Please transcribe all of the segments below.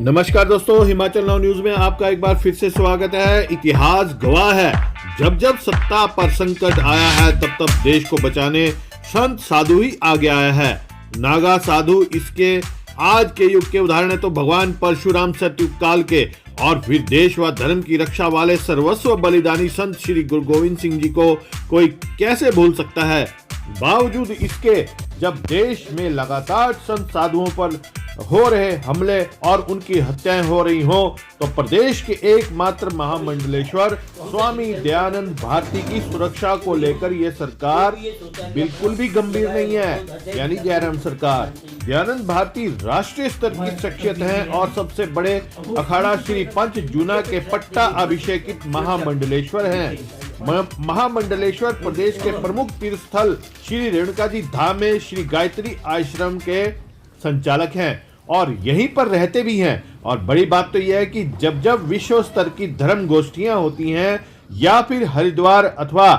नमस्कार दोस्तों, Himachal now news में आपका एक बार फिर से स्वागत है। इतिहास गवाह है, जब जब सत्ता पर संकट आया है तब तब देश को बचाने संत साधु ही आगे आया है। नागा साधु इसके आज के युग के उदाहरण है तो भगवान परशुराम सतयुग काल के, और फिर देश व धर्म की रक्षा वाले सर्वस्व बलिदानी संत श्री गुरु गोविंद सिंह जी को कोई कैसे भूल सकता है। बावजूद इसके जब देश में लगातार संत साधुओं पर हो रहे हमले और उनकी हत्याएं हो रही हो, तो प्रदेश के एकमात्र महामंडलेश्वर स्वामी दयानंद भारती की सुरक्षा को लेकर ये सरकार बिल्कुल भी गंभीर नहीं है। यानी जयराम सरकार, दयानंद भारती राष्ट्रीय स्तर की शख्सियत हैं और सबसे बड़े अखाड़ा श्री पंच जूना के पट्टा अभिषेकित महामंडलेश्वर हैं। महामंडलेश्वर प्रदेश के प्रमुख तीर्थ स्थल श्री रेणुका जी धाम में श्री गायत्री आश्रम के संचालक हैं और यहीं पर रहते भी हैं। और बड़ी बात तो यह है कि जब जब विश्व स्तर की धर्म गोष्ठियां होती हैं या फिर हरिद्वार अथवा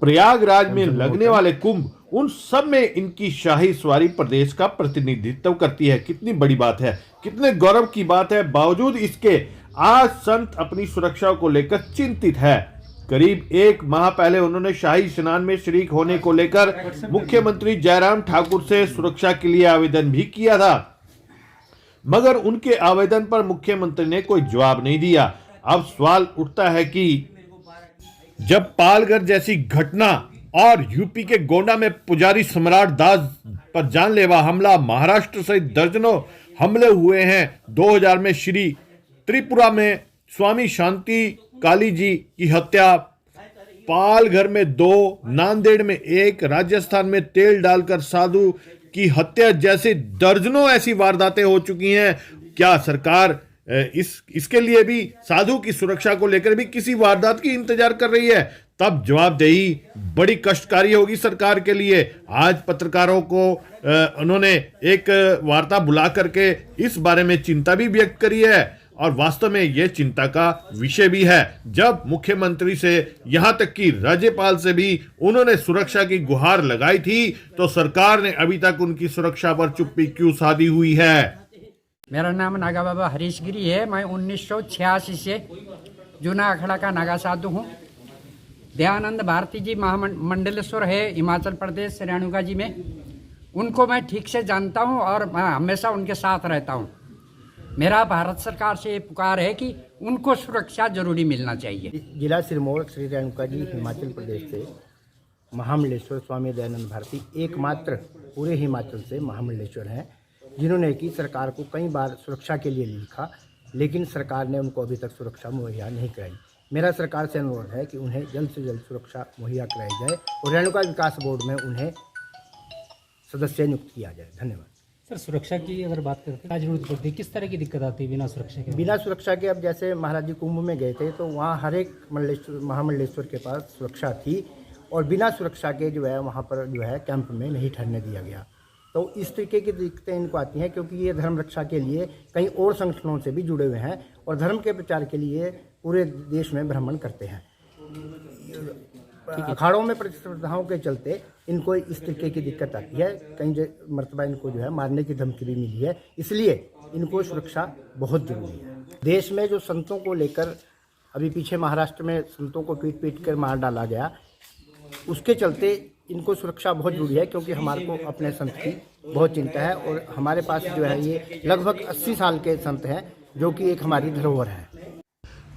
प्रयागराज में लगने वाले कुंभ, उन सब में इनकी शाही सवारी प्रदेश का प्रतिनिधित्व करती है। कितनी बड़ी बात है, कितने गौरव की बात है। बावजूद इसके आज संत अपनी सुरक्षा को लेकर चिंतित है। करीब एक माह पहले उन्होंने शाही स्नान में शरीक होने को लेकर मुख्यमंत्री जयराम ठाकुर से सुरक्षा के लिए आवेदन भी किया था, मगर उनके आवेदन पर मुख्यमंत्री ने कोई जवाब नहीं दिया। अब सवाल उठता है कि जब पालघर जैसी घटना और यूपी के गोंडा में पुजारी सम्राट दास पर जानलेवा हमला, महाराष्ट्र सहित दर्जनों हमले हुए हैं। 2000 में श्री त्रिपुरा में स्वामी शांति काली जी की हत्या, पालघर में 2, नांदेड़ में 1, राजस्थान में तेल डालकर साधु की हत्या जैसे दर्जनों ऐसी वारदातें हो चुकी हैं। क्या सरकार इसके लिए भी साधु की सुरक्षा को लेकर भी किसी वारदात की इंतजार कर रही है? तब जवाबदेही बड़ी कष्टकारी होगी सरकार के लिए। आज पत्रकारों को उन्होंने एक वार्ता बुला करके इस बारे में चिंता भी व्यक्त करी है और वास्तव में यह चिंता का विषय भी है। जब मुख्यमंत्री से यहाँ तक कि राज्यपाल से भी उन्होंने सुरक्षा की गुहार लगाई थी, तो सरकार ने अभी तक उनकी सुरक्षा पर चुप्पी क्यों साधी हुई है? मेरा नाम नागा बाबा हरीश गिरी है। मैं 1986 से जूना अखाड़ा का नागा साधु हूँ। दयानंद भारती जी महामंडलेश्वर है हिमाचल प्रदेश रेणुका जी में। उनको मैं ठीक से जानता हूँ और मैं हमेशा उनके साथ रहता हूँ। मेरा भारत सरकार से ये पुकार है कि उनको सुरक्षा जरूरी मिलना चाहिए। जिला सिरमौर श्री रेणुका जी हिमाचल प्रदेश से महामंडलेश्वर स्वामी दयानंद भारती एकमात्र पूरे हिमाचल से महामंडलेश्वर हैं, जिन्होंने कि सरकार को कई बार सुरक्षा के लिए लिखा, लेकिन सरकार ने उनको अभी तक सुरक्षा मुहैया नहीं कराई। मेरा सरकार से अनुरोध है कि उन्हें जल्द से जल्द सुरक्षा मुहैया कराई जाए और रेणुका विकास बोर्ड में उन्हें सदस्य नियुक्त किया जाए। धन्यवाद। सर, सुरक्षा की अगर बात करते हैं, जरूरत पड़ती है, किस तरह की दिक्कत आती है बिना सुरक्षा के? बिना सुरक्षा के अब जैसे महाराज जी कुंभ में गए थे तो वहाँ हर एक महामंडलेश्वर के पास सुरक्षा थी और बिना सुरक्षा के जो है वहाँ पर जो है कैंप में नहीं ठहरने दिया गया। तो इस तरीके की दिक्कतें इनको आती हैं क्योंकि ये धर्म रक्षा के लिए कई और संगठनों से भी जुड़े हुए हैं और धर्म के प्रचार के लिए पूरे देश में भ्रमण करते हैं। अखाड़ों में प्रतिस्पर्धाओं के चलते इनको इस तरीके की दिक्कत आती है। कई मरतबा इनको जो है मारने की धमकी भी मिली है, इसलिए इनको सुरक्षा बहुत जरूरी है। देश में जो संतों को लेकर अभी पीछे महाराष्ट्र में संतों को पीट पीट कर मार डाला गया, उसके चलते इनको सुरक्षा बहुत जरूरी है क्योंकि हमारे को अपने संत की बहुत चिंता है और हमारे पास जो है ये लगभग 80 साल के संत हैं जो कि एक हमारी धरोहर है।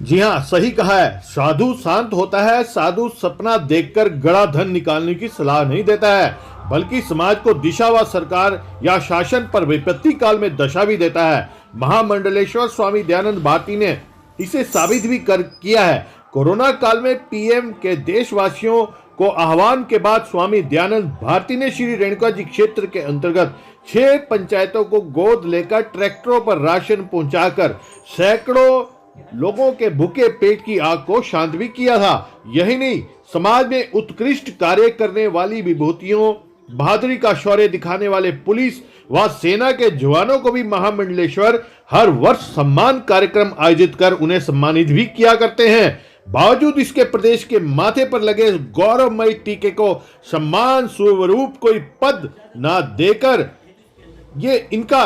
जी हाँ, सही कहा है। साधु शांत होता है, साधु सपना देखकर गड़ा धन निकालने की सलाह नहीं देता है, बल्कि समाज को दिशा व सरकार या शासन पर विपत्ति काल में दशा भी देता है। महामंडलेश्वर स्वामी दयानंद भारती ने इसे साबित भी किया है। कोरोना काल में पीएम के देशवासियों को आह्वान के बाद स्वामी दयानंद भारती ने श्री रेणुका जी क्षेत्र के अंतर्गत 6 पंचायतों को गोद लेकर ट्रैक्टरों पर राशन पहुंचाकर सैकड़ों लोगों के भूखे पेट की आग को शांत भी किया था। यही नहीं, समाज में उत्कृष्ट कार्य करने वाली विभूतियों, बहादुरी का शौर्य दिखाने वाले पुलिस व सेना के जवानों को भी महामंडलेश्वर हर वर्ष सम्मान कार्यक्रम आयोजित कर उन्हें सम्मानित भी किया करते हैं। बावजूद इसके प्रदेश के माथे पर लगे गौरवमयी टीके को सम्मान स्वरूप कोई पद ना देकर ये इनका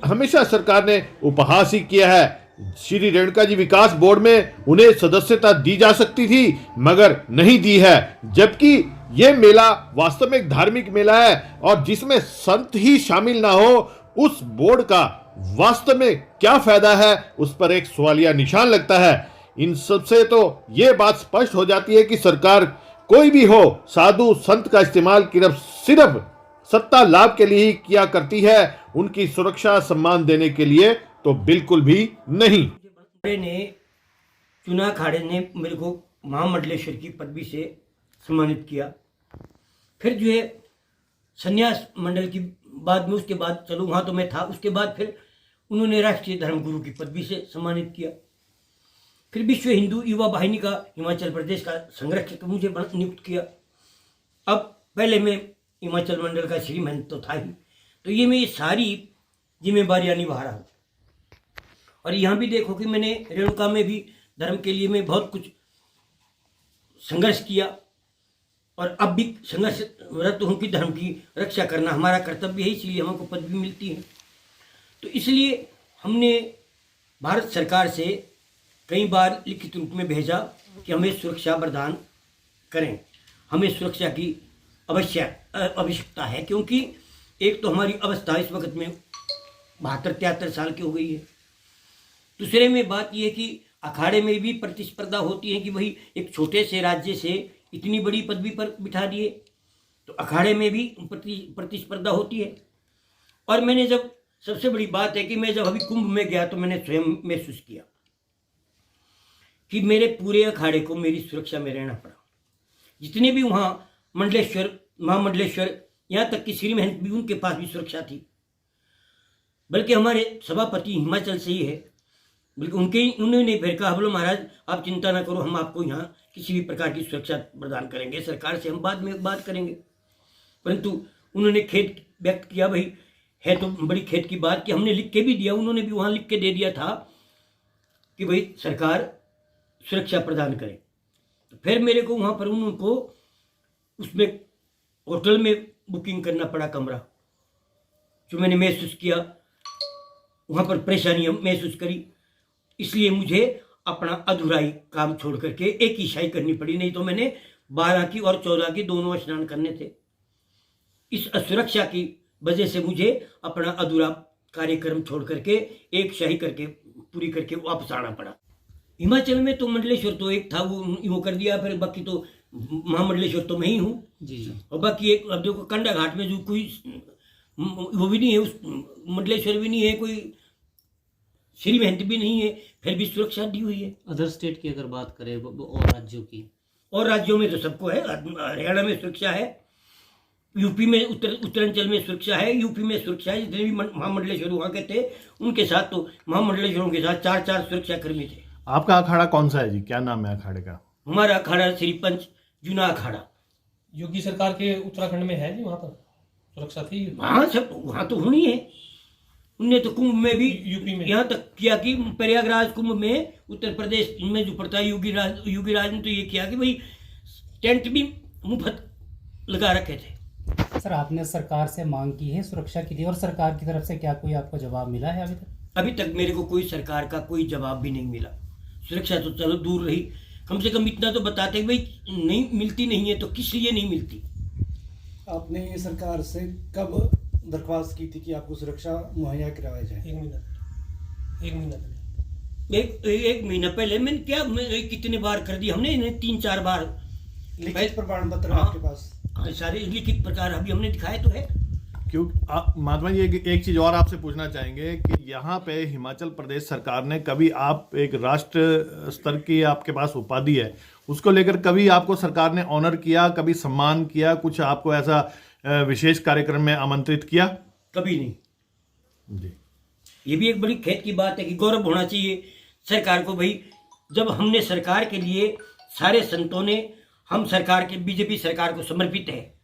हमेशा सरकार ने उपहास ही किया है। श्री रेणुका जी विकास बोर्ड में उन्हें सदस्यता दी जा सकती थी मगर नहीं दी है, जबकि यह मेला वास्तव में एक धार्मिक मेला है और जिसमें संत ही शामिल ना हो उस बोर्ड का वास्तव में क्या फायदा है, उस पर एक सवालिया निशान लगता है। इन सबसे तो यह बात स्पष्ट हो जाती है कि सरकार कोई भी हो साधु संत का इस्तेमाल सिर्फ सत्ता लाभ के लिए ही किया करती है, उनकी सुरक्षा सम्मान देने के लिए तो बिल्कुल भी नहीं। ने चुना अखाड़े ने मेरे को महामंडलेश्वर की पदवी से सम्मानित किया। फिर जो है संन्यास मंडल की बाद में, उसके बाद चलो वहाँ तो मैं था, उसके बाद फिर उन्होंने राष्ट्रीय धर्मगुरु की पदवी से सम्मानित किया। फिर विश्व हिंदू युवा वाहिनी का हिमाचल प्रदेश का संरक्षक मुझे नियुक्त किया। अब पहले मैं हिमाचल मंडल का श्रीमंत तो था ही, तो ये मैं ये सारी जिम्मेदारियां निभा रहा हूँ। और यहाँ भी देखो कि मैंने रेणुका में भी धर्म के लिए मैं बहुत कुछ संघर्ष किया और अब भी संघर्षरत हूँ कि धर्म की रक्षा करना हमारा कर्तव्य है, इसीलिए हमको पदवी मिलती है। तो इसलिए हमने भारत सरकार से कई बार लिखित रूप में भेजा कि हमें सुरक्षा प्रदान करें, हमें सुरक्षा की आवश्यकता है, क्योंकि एक तो हमारी अवस्था इस वक्त में 72-73 साल की हो गई है। दूसरे में बात यह है कि अखाड़े में भी प्रतिस्पर्धा होती है कि भाई एक छोटे से राज्य से इतनी बड़ी पदवी पर बिठा दिए, तो अखाड़े में भी प्रतिस्पर्धा होती है। और मैंने जब सबसे बड़ी बात है कि मैं जब अभी कुंभ में गया तो मैंने स्वयं महसूस किया कि मेरे पूरे अखाड़े को मेरी सुरक्षा में रहना पड़ा। जितने भी वहाँ मंडलेश्वर, महामंडलेश्वर, यहाँ तक कि श्री महंत भी, उनके पास भी सुरक्षा थी। बल्कि हमारे सभापति हिमाचल से ही है, बल्कि उन्होंने फिर कहा, बोलो महाराज आप चिंता ना करो, हम आपको यहाँ किसी भी प्रकार की सुरक्षा प्रदान करेंगे, सरकार से हम बाद में बात करेंगे। परंतु उन्होंने खेद व्यक्त किया, भाई है तो बड़ी खेद की बात कि हमने लिख के भी दिया, उन्होंने भी वहाँ लिख के दे दिया था कि भाई सरकार सुरक्षा प्रदान करे। तो फिर मेरे को वहाँ पर उनको उसमें होटल में बुकिंग करना पड़ा कमरा, जो मैंने महसूस किया, वहाँ पर परेशानियाँ महसूस करी। इसलिए मुझे अपना अधूराई काम छोड़ करके एक ही शाही करनी पड़ी, नहीं तो मैंने 12 की और 14 की दोनों स्नान करने थे। इस असुरक्षा की वजह से मुझे अपना अधूरा कार्यक्रम छोड़ करके एक शाही करके पूरी करके वापस आना पड़ा। हिमाचल में तो मंडलेश्वर तो एक था, वो कर दिया, फिर बाकी तो महामंडलेश्वर तो मैं ही हूँ जी। और बाकी एक अब देखो कंडा घाट में जो कोई वो भी नहीं है, उस मंडलेश्वर भी नहीं है, कोई श्री महंत भी नहीं है, फिर भी सुरक्षा दी हुई है। अदर स्टेट की अगर बात करें और राज्यों की, और राज्यों में तो सबको है। हरियाणा में सुरक्षा है, यूपी में उत्तरांचल में सुरक्षा है, यूपी में सुरक्षा है। जितने भी महामंडलेश्वर वहाँ के थे, उनके साथ तो महामंडलेश्वरों के साथ 4 सुरक्षा कर्मी थे। आपका अखाड़ा कौन सा है जी, क्या नाम है अखाड़े का? हमारा अखाड़ा श्री पंच जूना अखाड़ा। योगी सरकार के उत्तराखंड में है जी, वहाँ पर सुरक्षा थी। हाँ सब वहाँ तो होनी है। उनने तो कुंभ में भी यूपी में यहाँ तक किया कि प्रयागराज कुंभ में उत्तर प्रदेश में जो पड़ता है योगी राज ने तो ये किया कि भाई टेंट भी मुफ्त लगा रखे थे। सर आपने सरकार से मांग की है सुरक्षा की, और सरकार की तरफ से क्या कोई आपको जवाब मिला है अभी तक? अभी तक मेरे को कोई सरकार का कोई जवाब भी नहीं मिला। सुरक्षा तो चलो दूर रही, कम से कम इतना तो बताते भाई नहीं मिलती नहीं है तो किस लिए नहीं मिलती। आपने सरकार से कब दरख्वास्त की थी कि आपको सुरक्षा मुहैया करवाई जाए? एक महीना एक महीना पहले मैंने कितने बार कर दी हमने, 3-4 बार। लिखित प्रमाण पत्र हाँ, आपके पास? हाँ, सारे लिखित प्रकार अभी हमने दिखाए तो है। क्यों महात्मा जी एक चीज और आपसे पूछना चाहेंगे कि यहाँ पे हिमाचल प्रदेश सरकार ने कभी, आप एक राष्ट्र स्तर की आपके पास उपाधि है, उसको लेकर कभी आपको सरकार ने ऑनर किया, कभी सम्मान किया, कुछ आपको ऐसा विशेष कार्यक्रम में आमंत्रित किया? कभी नहीं जी। ये भी एक बड़ी खेद की बात है कि गौरव होना चाहिए सरकार को। भाई जब हमने सरकार के लिए, सारे संतों ने, हम सरकार के, बीजेपी सरकार को समर्पित है,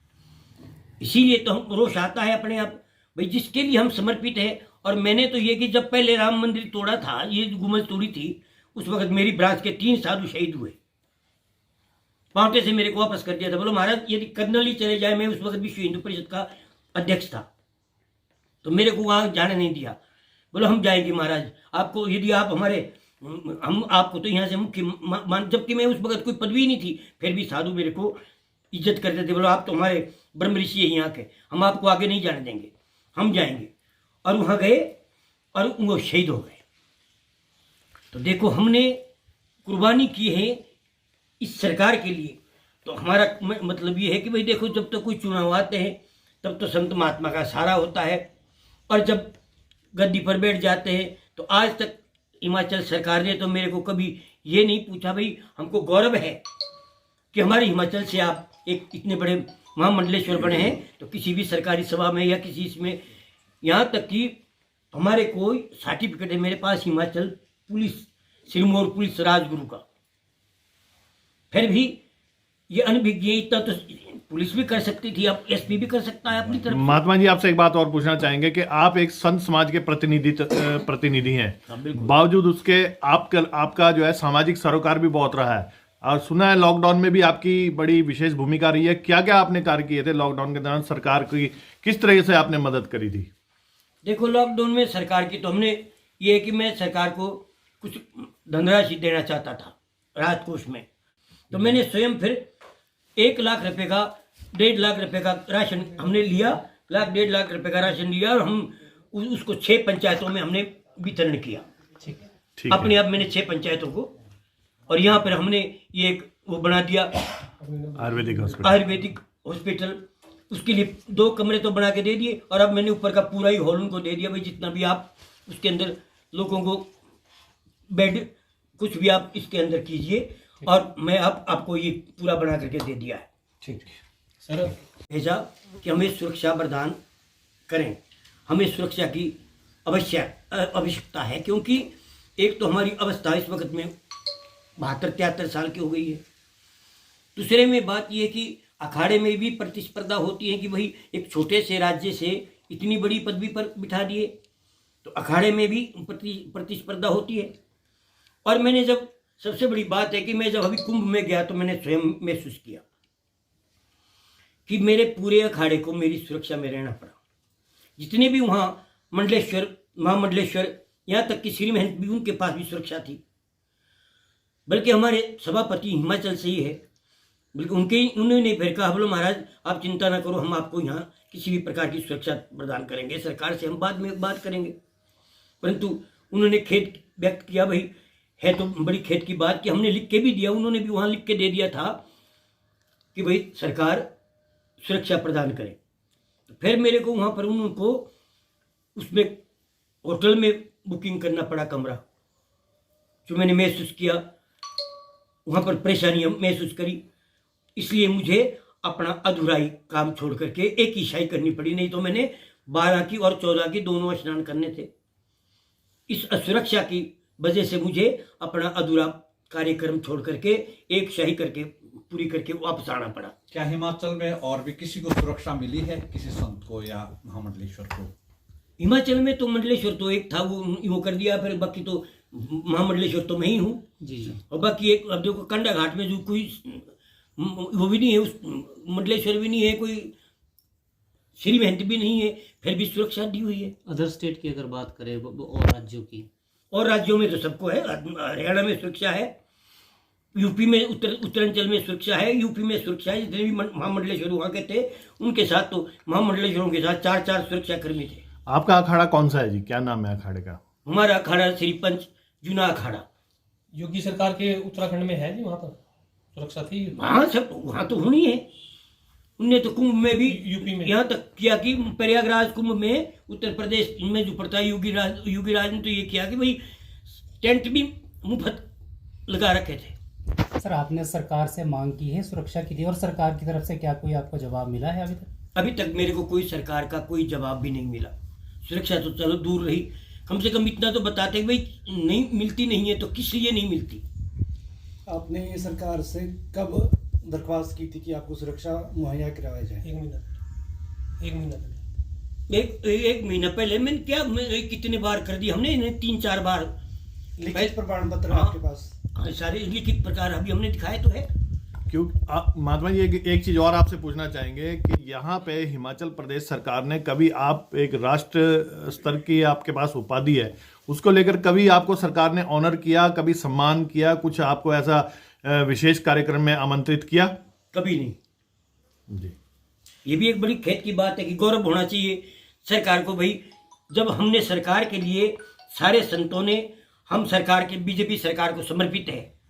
इसीलिए तो हम रोष आता है अपने आप भाई जिसके लिए हम समर्पित है। और मैंने तो ये कि जब पहले राम मंदिर तोड़ा था, ये गुम्बद तोड़ी थी, उस वक्त मेरी ब्रांच के 3 साधु शहीद हुए। पांवटे से मेरे को वापस कर दिया था, बोलो महाराज यदि कर्नल ही चले जाए, मैं उस वक्त विश्व हिंदू परिषद का अध्यक्ष था, तो मेरे को वहाँ जाने नहीं दिया। बोलो हम जाएंगे महाराज, आपको यदि आप हमारे हम आपको तो यहाँ से मुख्य मान, जबकि मैं उस वक्त कोई पदवी नहीं थी, फिर भी साधु मेरे को इज्जत करते थे। बोलो आप तो हमारे ब्रह्म ऋषि है यहाँ के, हम आपको आगे नहीं जाने देंगे, हम जाएंगे। और वहाँ गए और वो शहीद हो गए। तो देखो हमने कुर्बानी की है इस सरकार के लिए। तो हमारा मतलब ये है कि भाई देखो, जब तक कोई चुनाव आते हैं तब तो संत महात्मा का सहारा होता है, और जब गद्दी पर बैठ जाते हैं तो आज तक हिमाचल सरकार ने तो मेरे को कभी ये नहीं पूछा। भाई हमको गौरव है कि हमारे हिमाचल से आप एक इतने बड़े महामंडलेश्वर बने हैं। तो किसी भी सरकारी सभा में या किसी इसमें, यहाँ तक कि हमारे कोई सर्टिफिकेट है मेरे पास हिमाचल पुलिस सिरमौर पुलिस राजगुरु का, फिर भी ये अनभिज्ञ इतना तो पुलिस भी कर सकती थी, अब एसपी भी कर सकता है अपनी तरफ। महात्मा जी आपसे एक बात और पूछना चाहेंगे कि आप एक संत समाज के प्रतिनिधि हैं, बावजूद उसके आपका जो है सामाजिक सरोकार भी बहुत रहा है, और सुना है लॉकडाउन में भी आपकी बड़ी विशेष भूमिका रही है। क्या क्या आपने कार्य किए थे लॉकडाउन के दौरान, सरकार की किस तरह से आपने मदद करी थी? देखो लॉकडाउन में सरकार की तो हमने ये है कि मैं सरकार को कुछ धनराशि देना चाहता था राहत कोष में। तो मैंने स्वयं फिर 1 लाख रुपए का 1.5 लाख रुपए का राशन हमने लिया, 1.5 लाख रुपए का राशन लिया, और हम उसको 6 पंचायतों में हमने वितरण किया। ठीक अपने आप मैंने 6 पंचायतों को, और यहाँ पर हमने ये एक वो बना दिया आयुर्वेदिक हॉस्पिटल। उसके लिए 2 कमरे तो बना के दे दिए, और अब मैंने ऊपर का पूरा ही हॉल उनको दे दिया। भाई जितना भी आप उसके अंदर लोगों को बेड कुछ भी आप इसके अंदर कीजिए, और मैं आपको ये पूरा बना करके दे दिया है। ठीक सर, भेजा कि हमें सुरक्षा प्रदान करें, हमें सुरक्षा की आवश्यकता है, क्योंकि एक तो हमारी अवस्था इस वक्त में 72-73 साल की हो गई है। दूसरे में बात यह है कि अखाड़े में भी प्रतिस्पर्धा होती है कि भाई एक छोटे से राज्य से इतनी बड़ी पदवी पर बिठा दिए, तो अखाड़े में भी प्रतिस्पर्धा होती है। और मैंने जब सबसे बड़ी बात है कि मैं जब अभी कुंभ में गया तो मैंने स्वयं महसूस किया कि मेरे पूरे अखाड़े को मेरी सुरक्षा में रहना पड़ा। जितने भी वहाँ मंडलेश्वर महामंडलेश्वर यहाँ तक कि श्री महंत भी, उनके पास भी सुरक्षा थी, बल्कि हमारे सभापति हिमाचल से ही है, बल्कि उन्होंने फिर कहा बोलो महाराज आप चिंता ना करो, हम आपको यहाँ किसी भी प्रकार की सुरक्षा प्रदान करेंगे, सरकार से हम बाद में बात करेंगे। परंतु उन्होंने खेद व्यक्त किया, भाई है तो बड़ी खेद की बात कि हमने लिख के भी दिया, उन्होंने भी वहाँ लिख के दे दिया था कि भाई सरकार सुरक्षा प्रदान करे। तो फिर मेरे को वहाँ पर उनको उसमें होटल में बुकिंग करना पड़ा कमरा, जो मैंने महसूस किया, वहाँ पर परेशानी महसूस करी। इसलिए मुझे अपना अधूराई काम छोड़ करके एक ही शाही करनी पड़ी, नहीं तो मैंने 12 की और 14 की दोनों स्नान करने थे। इस असुरक्षा की वजह से मुझे अपना अधूरा कार्यक्रम छोड़ करके एक शाही करके पूरी करके वापस आना पड़ा। क्या हिमाचल में और भी किसी को सुरक्षा मिली है, किसी संत को या महामंडलेश्वर को? हिमाचल में तो मंडलेश्वर तो एक था, वो कर दिया, फिर बाकी तो महामंडलेश्वर तो मैं ही हूँ जी। और बाकी एक अब देखो कंडा घाट में जो कोई वो भी नहीं है, उस मंडलेश्वर भी नहीं है, कोई श्री महंत भी नहीं है, फिर भी सुरक्षा दी हुई है। अदर स्टेट की अगर बात करें और राज्यों की, और राज्यों में तो सबको है, हरियाणा में सुरक्षा है, यूपी में उत्तरांचल में सुरक्षा है, यूपी में सुरक्षा है। जितने भी महामंडलेश्वर वहाँ के थे उनके साथ तो महामंडलेश्वरों के साथ 4 सुरक्षा कर्मी थे। आपका अखाड़ा कौन सा है जी, क्या नाम है अखाड़े का? हमारा अखाड़ा श्री पंच जूना अखाड़ा। योगी सरकार के उत्तराखंड में है जी, वहाँ पर सुरक्षा थी? हाँ सब वहाँ तो होनी है। उनने तो कुंभ में भी यूपी में यहाँ तक किया कि प्रयागराज कुंभ में उत्तर प्रदेश में जो पड़ता है योगी राज ने तो ये किया कि भाई टेंट भी मुफ्त लगा रखे थे। सर आपने सरकार से मांग की है सुरक्षा की थी, और सरकार की तरफ से क्या कोई आपको जवाब मिला है अभी तक? अभी तक मेरे को कोई सरकार का कोई जवाब भी नहीं मिला। सुरक्षा तो चलो दूर रही, कम से कम इतना तो बताते कि भाई नहीं मिलती नहीं है तो किस लिए नहीं मिलती। आपने सरकार से कब दरख्वास्त की थी कि आपको सुरक्षा मुहैया करवाई जाए? 1 महीना एक महीना पहले मैंने कितने बार कर दी हमने, 3-4 बार। लिखित प्रमाण पत्र हाँ, आपके पास? हाँ सारे लिखित प्रकार अभी हमने दिखाए तो है। महात्मा जी एक चीज और आपसे पूछना चाहेंगे कि यहाँ पे हिमाचल प्रदेश सरकार ने कभी आप एक राष्ट्र स्तर की आपके पास उपाधि है, उसको लेकर कभी आपको सरकार ने ऑनर किया, कभी सम्मान किया, कुछ आपको ऐसा विशेष कार्यक्रम में आमंत्रित किया? कभी नहीं जी। ये भी एक बड़ी खेत की बात है कि गौरव होना चाहिए सरकार को। भाई जब हमने सरकार के लिए, सारे संतों ने, हम सरकार के, बीजेपी सरकार को समर्पित है,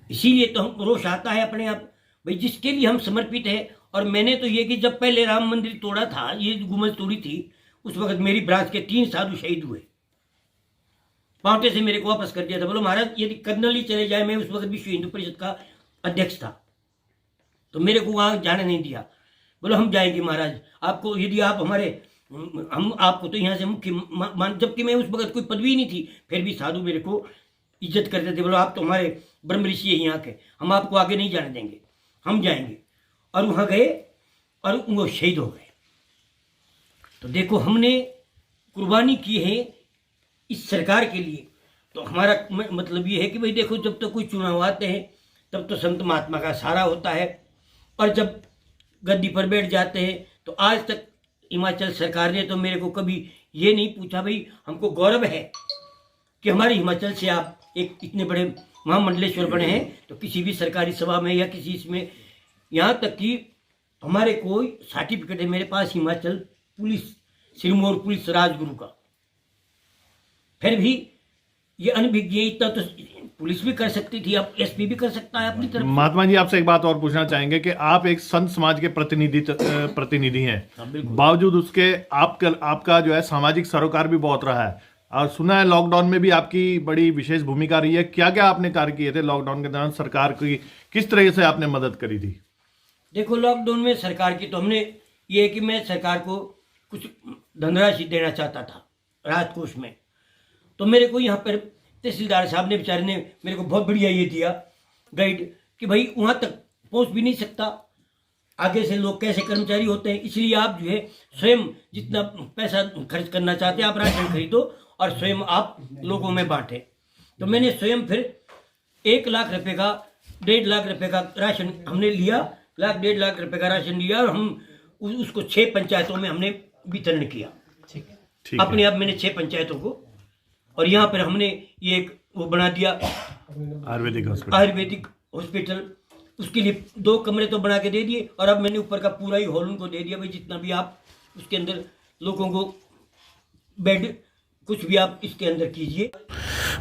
इसीलिए तो हम रोष आता है अपने आप भाई जिसके लिए हम समर्पित है। और मैंने तो ये कि जब पहले राम मंदिर तोड़ा था, ये गुम्बद तोड़ी थी, उस वक्त मेरी ब्रांच के 3 साधु शहीद हुए, पांवटे से मेरे को वापस कर दिया था। बोलो महाराज यदि कर्नल ही चले जाए, मैं उस वक्त विश्व हिंदू परिषद का अध्यक्ष था, तो मेरे को वहां जाने नहीं दिया। बोलो हम जाएंगे महाराज, आपको यदि आप हमारे, हम आपको तो यहाँ से मुख्य मान, जबकि मैं उस वक्त कोई पदवी नहीं थी, फिर भी साधु मेरे को इज्जत करते थे। बोलो आप तो हमारे ब्रह्म ऋषि है यहाँ के, हम आपको आगे नहीं जाने देंगे, हम जाएंगे। और वहाँ गए और वो शहीद हो गए। तो देखो हमने कुर्बानी की है इस सरकार के लिए। तो हमारा मतलब ये है कि भाई देखो, जब तक कोई चुनाव आते हैं तब तो संत महात्मा का सहारा होता है, और जब गद्दी पर बैठ जाते हैं तो आज तक हिमाचल सरकार ने तो मेरे को कभी ये नहीं पूछा। भाई हमको गौरव है कि हमारे हिमाचल से आप एक इतने बड़े महामंडलेश्वर बने हैं, तो किसी भी सरकारी सभा में या किसी इसमें, यहाँ तक कि हमारे कोई सर्टिफिकेट है मेरे पास हिमाचल पुलिस, सिरमौर पुलिस राजगुरु का। फिर भी ये अनभिज्ञ, इतना तो पुलिस भी कर सकती थी, अब एसपी भी कर सकता है अपनी तरफ। महात्मा जी आपसे एक बात और पूछना चाहेंगे कि आप एक संत समाज के प्रतिनिधि हैं, बावजूद उसके आपका जो है सामाजिक सरोकार भी बहुत रहा है, और सुना है लॉकडाउन में भी आपकी बड़ी विशेष भूमिका रही है। क्या क्या आपने कार्य किए थे लॉकडाउन के दौरान, सरकार की किस तरह से आपने मदद करी थी? देखो लॉकडाउन में सरकार की तो हमने ये है कि मैं सरकार को कुछ धनराशि देना चाहता था राहत कोष में, तो मेरे को यहाँ पर तहसीलदार साहब ने, बेचारे ने मेरे को बहुत बढ़िया ये दिया गाइड कि भाई वहाँ तक पहुँच भी नहीं सकता, आगे से लोग कैसे कर्मचारी होते हैं, इसलिए आप जो है स्वयं जितना पैसा खर्च करना चाहते हैं आप राशन खरीदो और स्वयं आप लोगों में बांटे। तो मैंने स्वयं फिर 1 लाख रुपए का, 1.5 लाख रुपए का राशन हमने लिया, 1.5 लाख रुपए का राशन लिया, और हम उसको 6 पंचायतों में हमने वितरण किया। ठीक अपने आप मैंने 6 पंचायतों को, और यहाँ पर हमने ये एक वो बना दिया आयुर्वेदिक हॉस्पिटल, उसके लिए 2 कमरे तो बना के दे दिए, और अब मैंने ऊपर का पूरा ही हॉल उनको दे दिया। भाई जितना भी आप उसके अंदर लोगों को बेड कुछ भी आप इसके अंदर कीजिए।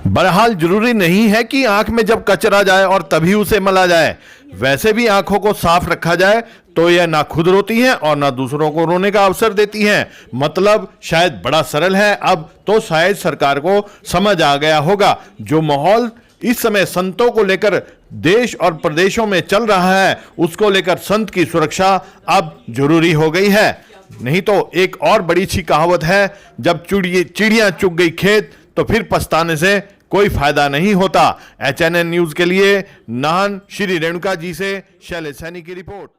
बहरहाल जरूरी नहीं है कि आंख में जब कचरा जाए और तभी उसे मला जाए, वैसे भी आंखों को साफ रखा जाए तो यह ना खुद रोती हैं और ना दूसरों को रोने का अवसर देती हैं। मतलब शायद बड़ा सरल है, अब तो शायद सरकार को समझ आ गया होगा जो माहौल इस समय संतों को लेकर देश और प्रदेशों में चल रहा है, उसको लेकर संत की सुरक्षा अब जरूरी हो गई है। नहीं तो एक और बड़ी सी कहावत है, जब चिड़ियां चुग गई खेत तो फिर पछताने से कोई फायदा नहीं होता। HNN न्यूज के लिए नाहन श्री रेणुका जी से शैलेश सैनी की रिपोर्ट।